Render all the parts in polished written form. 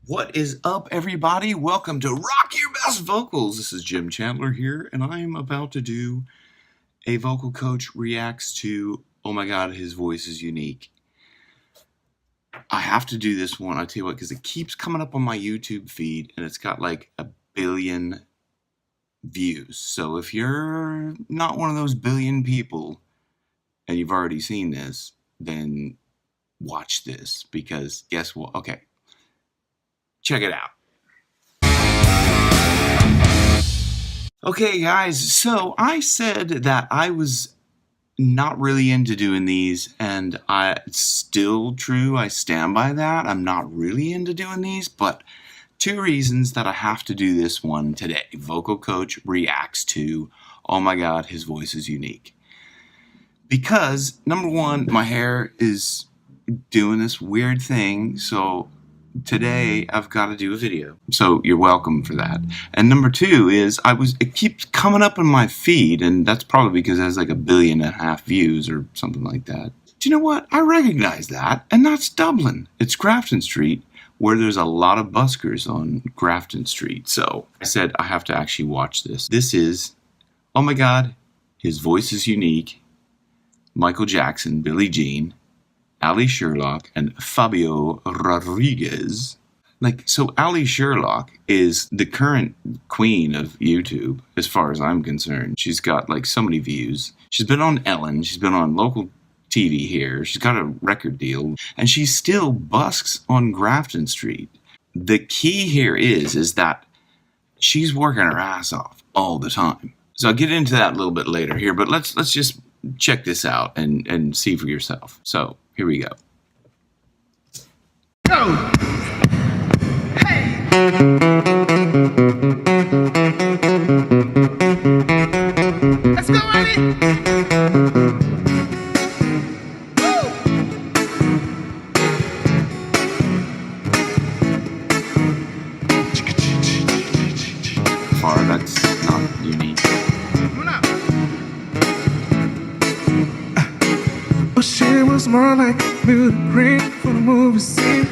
What is up, everybody? Welcome to Rock Your Best Vocals. This is Jim Chandler here, and I'm about to do a vocal coach reacts to, oh my god, his voice is unique. I have to do this one, I tell you what, because it keeps coming up on my YouTube feed, and it's got like 1 billion views. So if you're not one of those billion people, and you've already seen this, then watch this, because guess what? Okay. Check it out. Okay, guys, so I said that I was not really into doing these, and it's still true. I stand by that. I'm not really into doing these, but 2 reasons that I have to do this one today. Vocal coach reacts to, oh my god, his voice is unique. Because, number 1, my hair is doing this weird thing, so today I've got to do a video, so you're welcome for that. And number 2 is it keeps coming up in my feed, and that's probably because it has like 1.5 billion views or something like that. Do you know what? I recognize that, and that's Dublin. It's Grafton Street, where there's a lot of buskers on Grafton Street. So I said I have to actually watch this. This is, oh my god, his voice is unique. Michael Jackson, Billie Jean, Allie Sherlock, and Fabio Rodriguez. So Allie Sherlock is the current queen of YouTube, as far as I'm concerned. She's got so many views. She's been on Ellen. She's been on local TV here. She's got a record deal, and she still busks on Grafton Street. The key here is that she's working her ass off all the time. So I'll get into that a little bit later here, but let's just check this out and see for yourself. So here we go. Go! Hey! Let's go, Allie! Woo! Far, that's not unique. She was more like beauty queen for the movie scene.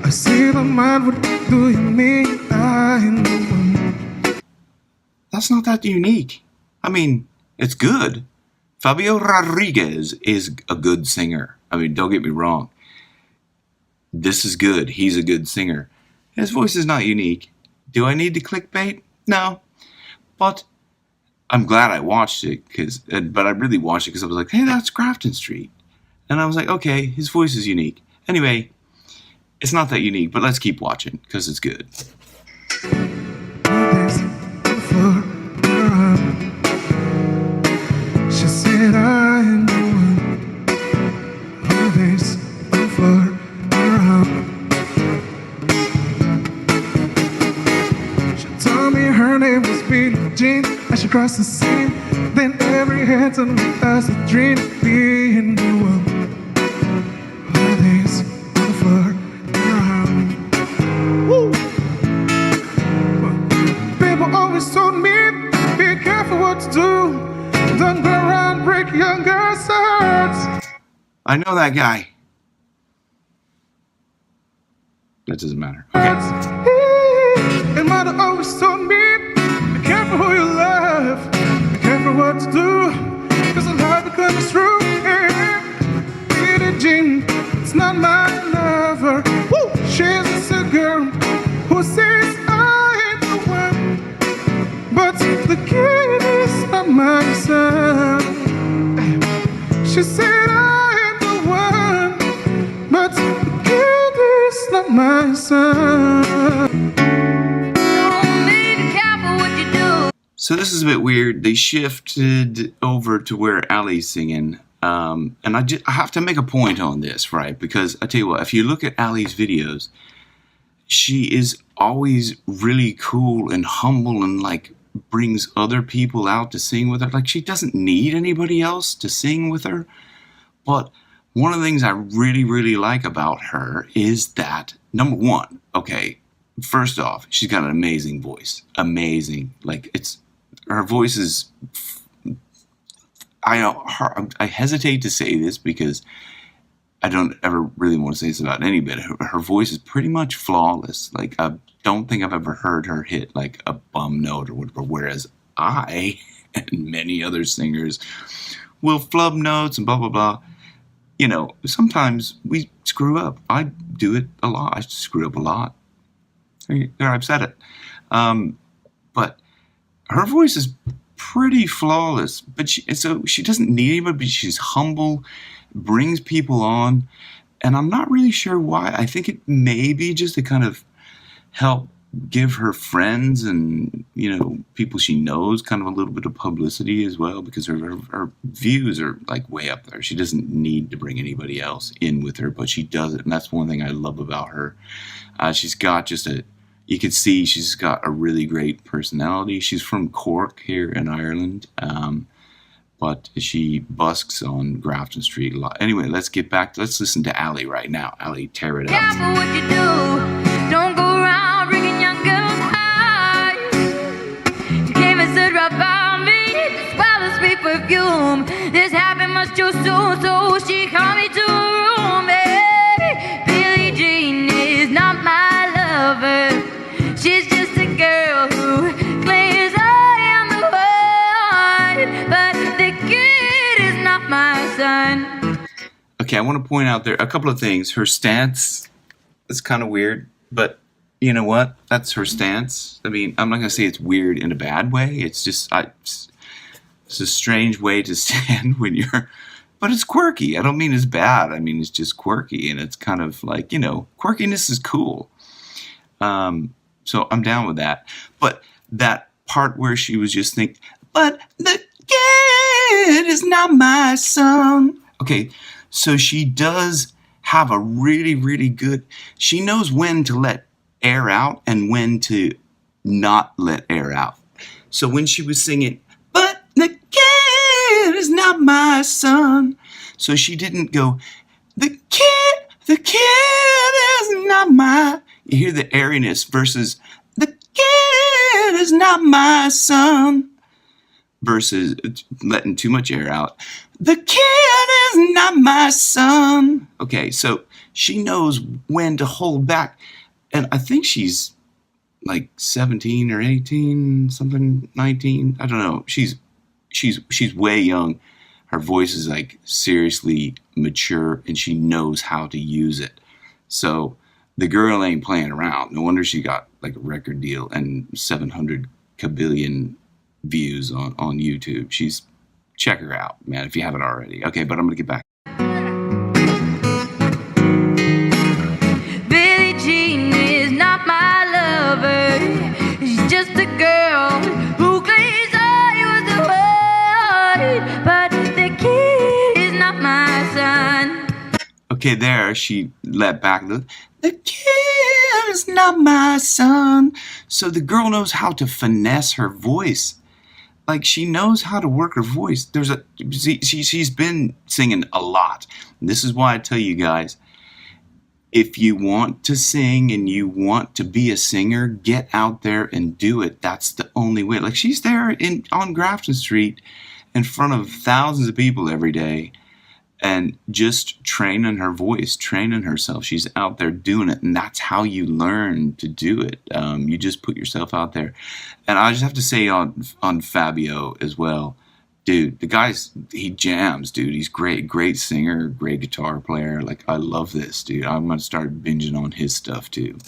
I see the mind, what do you mean? I know. That's not that unique. I mean, it's good. Fabio Rodriguez is a good singer. I mean, don't get me wrong. This is good. He's a good singer. His voice is not unique. Do I need to clickbait? No. But I'm glad I watched it, but I really watched it because I was like, hey, that's Grafton Street. And I was like, okay, his voice is unique. Anyway, it's not that unique, but let's keep watching, because it's good. She said, I am the one who this over around. She told me her name was Billie Jean as she crossed the scene. Then every head turned me as a dream, being the one. People always told me, be careful what to do. Don't go around break young girls' hearts. I know that guy. That doesn't matter. Okay. And mother always told me, be careful who you love. Be careful what to do, because a lot becomes true. Billie Jean, it's not my lover. Woo! She's a girl who says I ain't the one, but the kid is not my son. She said I ain't the one, but the kid is not my son. So this is a bit weird. They shifted over to where Allie's singing. And I have to make a point on this, right? Because I tell you what, if you look at Allie's videos, she is always really cool and humble and brings other people out to sing with her. She doesn't need anybody else to sing with her. But one of the things I really, really like about her is that, number 1, okay, first off, she's got an amazing voice. Amazing. Her voice is, I hesitate to say this because I don't ever really want to say this about any bit. Her voice is pretty much flawless. Like, I don't think I've ever heard her hit like a bum note or whatever. Whereas I and many other singers will flub notes and blah, blah, blah. You know, sometimes we screw up. I do it a lot. I screw up a lot. There, I've said it. But her voice is pretty flawless. But so she doesn't need anybody, but she's humble, brings people on. And I'm not really sure why. I think it may be just to kind of help give her friends and, you know, people she knows kind of a little bit of publicity as well, because her views are like way up there. She doesn't need to bring anybody else in with her, but she does it. And that's one thing I love about her. She's got just you can see she's got a really great personality. She's from Cork here in Ireland. But she busks on Grafton Street a lot. Anyway, let's listen to Allie right now. Allie, tear it up. Careful what you do. Don't go around breaking young girls' hearts. She came and stood right by me to smell the sweet perfume. This happened much too soon, so she called me to her room. Hey, Billie Jean is not my lover. She's just a girl who claims I am the one, but the kid is not my son. Okay, I want to point out there a couple of things. Her stance is kind of weird, but you know what? That's her stance. I mean, I'm not going to say it's weird in a bad way. It's just, it's a strange way to stand when you're, but it's quirky. I don't mean it's bad. I mean, it's just quirky, and it's kind of like, you know, quirkiness is cool. So I'm down with that. But that part where she was just thinking, but the kid is not my son. Okay, so she does have a really, really good, she knows when to let air out and when to not let air out. So when she was singing, but the kid is not my son. So she didn't go, the kid is not my, you hear the airiness versus the kid is not my son versus letting too much air out. The kid is not my son. Okay, so she knows when to hold back. And I think she's like 17 or 18, something, 19. I don't know. She's way young. Her voice is like seriously mature, and she knows how to use it. So the girl ain't playing around. No wonder she got like a record deal and 700 kabillion views on YouTube. Check her out, man, if you haven't already. Okay, but I'm gonna get back. Billie Jean is not my lover. She's just a girl who claims I was the one, but the kid is not my son. Okay, there she let back the kid is not my son. So the girl knows how to finesse her voice. Like, she knows how to work her voice. She's been singing a lot. And this is why I tell you guys, if you want to sing and you want to be a singer, get out there and do it. That's the only way. Like, she's there on Grafton Street in front of thousands of people every day, and just training her voice, training herself. She's out there doing it, and that's how you learn to do it. You just put yourself out there. And I just have to say on Fabio as well, dude, the guy's, he jams, dude. He's great singer, great guitar player. Like, I love this, dude. I'm going to start binging on his stuff too.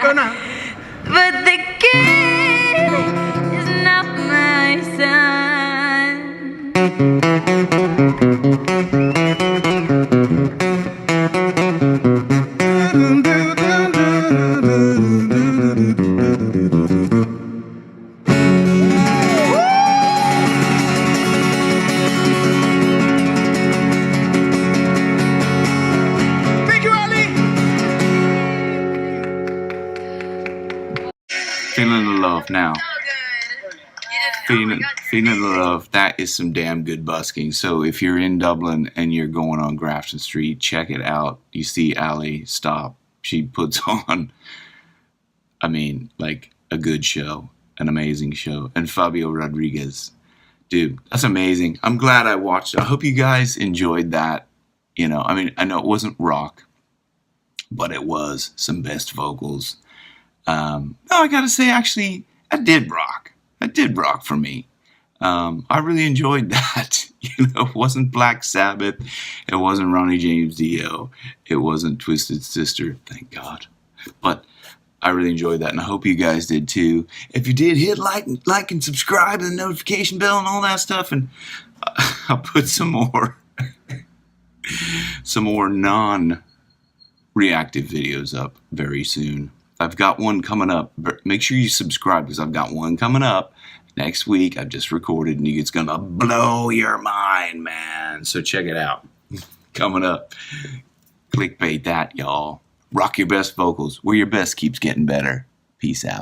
Go now. But the kid is not my son. Thank you, Allie. Feeling the love now. Feeling the love. That is some damn good busking. So if you're in Dublin and you're going on Grafton Street, check it out. You see Allie stop. She puts on, I mean, like a good show, an amazing show. And Fabio Rodriguez, dude, that's amazing. I'm glad I watched it. I hope you guys enjoyed that. You know, I mean, I know it wasn't rock, but it was some best vocals. No, I gotta say, actually, I did rock. It did rock for me. I really enjoyed that. You know, it wasn't Black Sabbath. It wasn't Ronnie James Dio. It wasn't Twisted Sister, thank God. But I really enjoyed that, and I hope you guys did too. If you did, hit like and subscribe and the notification bell and all that stuff, and I'll put some more non-reactive videos up very soon. I've got one coming up. Make sure you subscribe because I've got one coming up next week. I've just recorded and it's going to blow your mind, man. So check it out. Coming up. Clickbait that, y'all. Rock your best vocals. Where your best keeps getting better. Peace out.